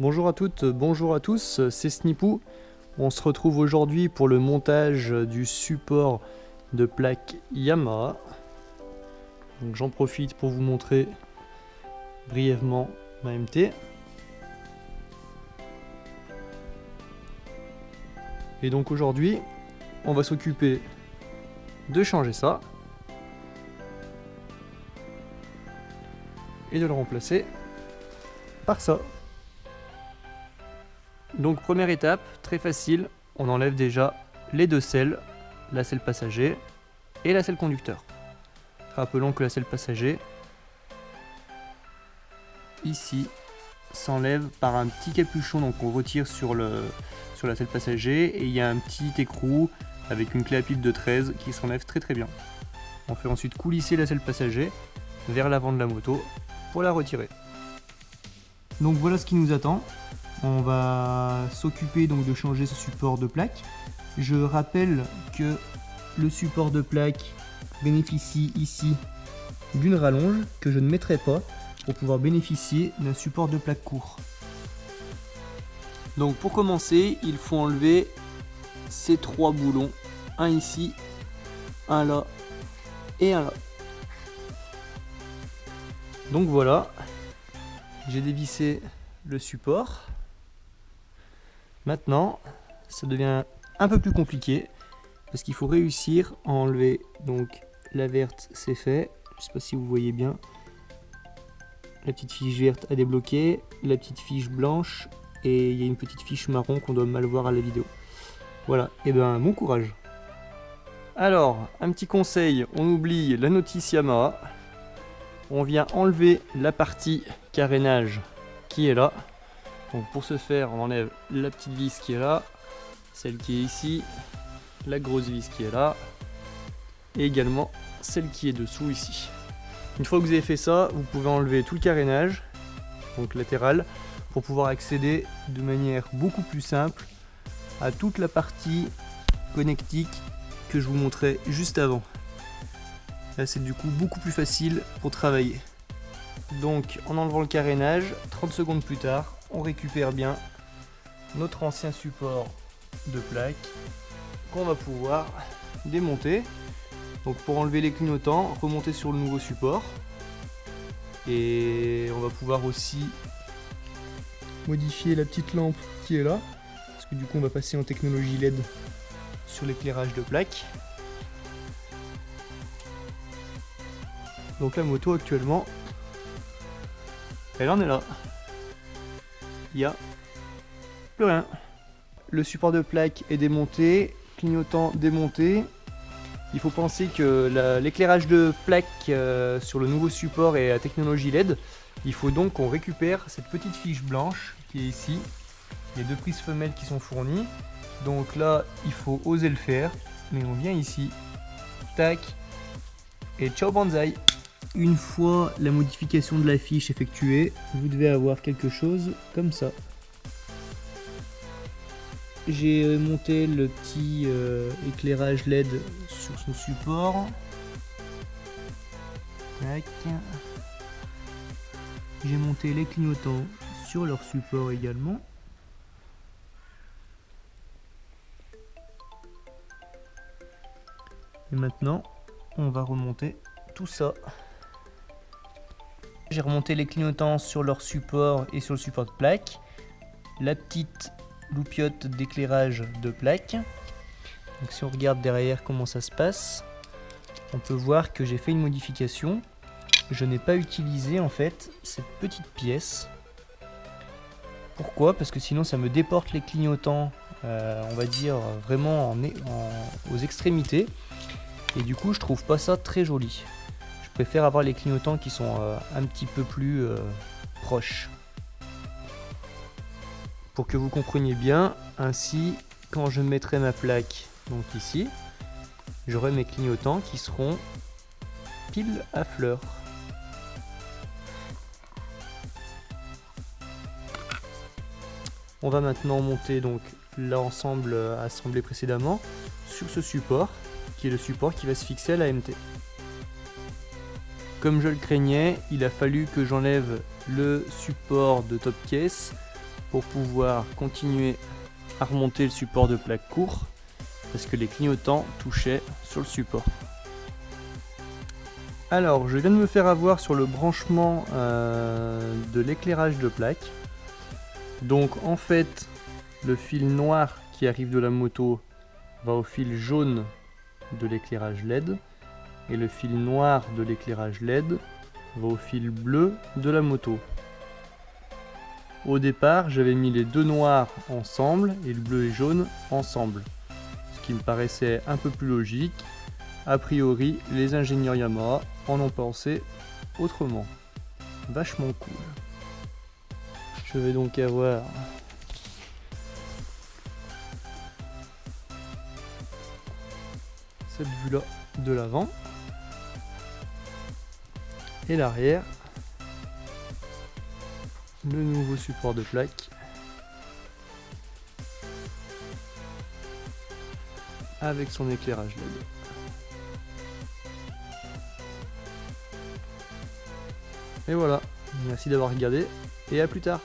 Bonjour à toutes, bonjour à tous, c'est Snipou. On se retrouve aujourd'hui pour le montage du support de plaque Yamaha. Donc j'en profite pour vous montrer brièvement ma MT. Et donc aujourd'hui, on va s'occuper de changer ça et de le remplacer par ça. Donc première étape, très facile, on enlève déjà les deux selles, la selle passager et la selle conducteur. Rappelons que la selle passager, ici, s'enlève par un petit capuchon, donc on retire sur la selle passager et il y a un petit écrou avec une clé à pipe de 13 qui s'enlève très bien. On fait ensuite coulisser la selle passager vers l'avant de la moto pour la retirer. Donc voilà ce qui nous attend. On va s'occuper donc de changer ce support de plaque. Je rappelle que le support de plaque bénéficie ici d'une rallonge que je ne mettrai pas pour pouvoir bénéficier d'un support de plaque court. Donc pour commencer, il faut enlever ces trois boulons, un ici, un là et un là. Donc voilà, j'ai dévissé le support. Maintenant, ça devient un peu plus compliqué parce qu'il faut réussir à enlever. Donc la verte, c'est fait. Je ne sais pas si vous voyez bien. La petite fiche verte à débloquer, la petite fiche blanche et il y a une petite fiche marron qu'on doit mal voir à la vidéo. Voilà, et ben bon courage. Alors, un petit conseil, on oublie la notice Yamaha. On vient enlever la partie carénage qui est là. Donc pour ce faire, on enlève la petite vis qui est là, celle qui est ici, la grosse vis qui est là, et également celle qui est dessous ici. Une fois que vous avez fait ça, vous pouvez enlever tout le carénage, donc latéral, pour pouvoir accéder de manière beaucoup plus simple à toute la partie connectique que je vous montrais juste avant. Là c'est du coup beaucoup plus facile pour travailler. Donc en enlevant le carénage, 30 secondes plus tard, on récupère bien notre ancien support de plaque qu'on va pouvoir démonter. Donc pour enlever les clignotants, remonter sur le nouveau support. Et on va pouvoir aussi modifier la petite lampe qui est là. Parce que du coup on va passer en technologie LED sur l'éclairage de plaque. Donc la moto actuellement, elle en est là. Il n'y a plus rien. Le support de plaque est démonté, clignotant démonté. Il faut penser que l'éclairage de plaque sur le nouveau support est à technologie LED. Il faut donc qu'on récupère cette petite fiche blanche qui est ici. Les deux prises femelles qui sont fournies. Donc là, il faut oser le faire. Mais on vient ici, tac, et ciao banzai. Une fois la modification de la fiche effectuée, vous devez avoir quelque chose comme ça. J'ai monté le petit éclairage LED sur son support. Tac. J'ai monté les clignotants sur leur support également. Et maintenant, on va remonter tout ça. J'ai remonté les clignotants sur leur support et sur le support de plaque. La petite loupiote d'éclairage de plaque. Donc si on regarde derrière comment ça se passe, on peut voir que j'ai fait une modification. Je n'ai pas utilisé en fait cette petite pièce. Pourquoi? Parce que sinon ça me déporte les clignotants, on va dire vraiment aux extrémités. Et du coup je trouve pas ça très joli. Je préfère avoir les clignotants qui sont un petit peu plus proches. Pour que vous compreniez bien, ainsi quand je mettrai ma plaque donc ici, j'aurai mes clignotants qui seront pile à fleur. On va maintenant monter donc l'ensemble assemblé précédemment sur ce support, qui est le support qui va se fixer à la MT. Comme je le craignais, il a fallu que j'enlève le support de top case pour pouvoir continuer à remonter le support de plaque court parce que les clignotants touchaient sur le support. Alors, je viens de me faire avoir sur le branchement de l'éclairage de plaque. Donc en fait, le fil noir qui arrive de la moto va au fil jaune de l'éclairage LED et le fil noir de l'éclairage LED va au fil bleu de la moto. Au départ, j'avais mis les deux noirs ensemble et le bleu et jaune ensemble, ce qui me paraissait un peu plus logique. A priori, les ingénieurs Yamaha en ont pensé autrement. Vachement cool. Je vais donc avoir cette vue-là de l'avant et l'arrière. Le nouveau support de plaque avec son éclairage LED. Et voilà, merci d'avoir regardé et à plus tard.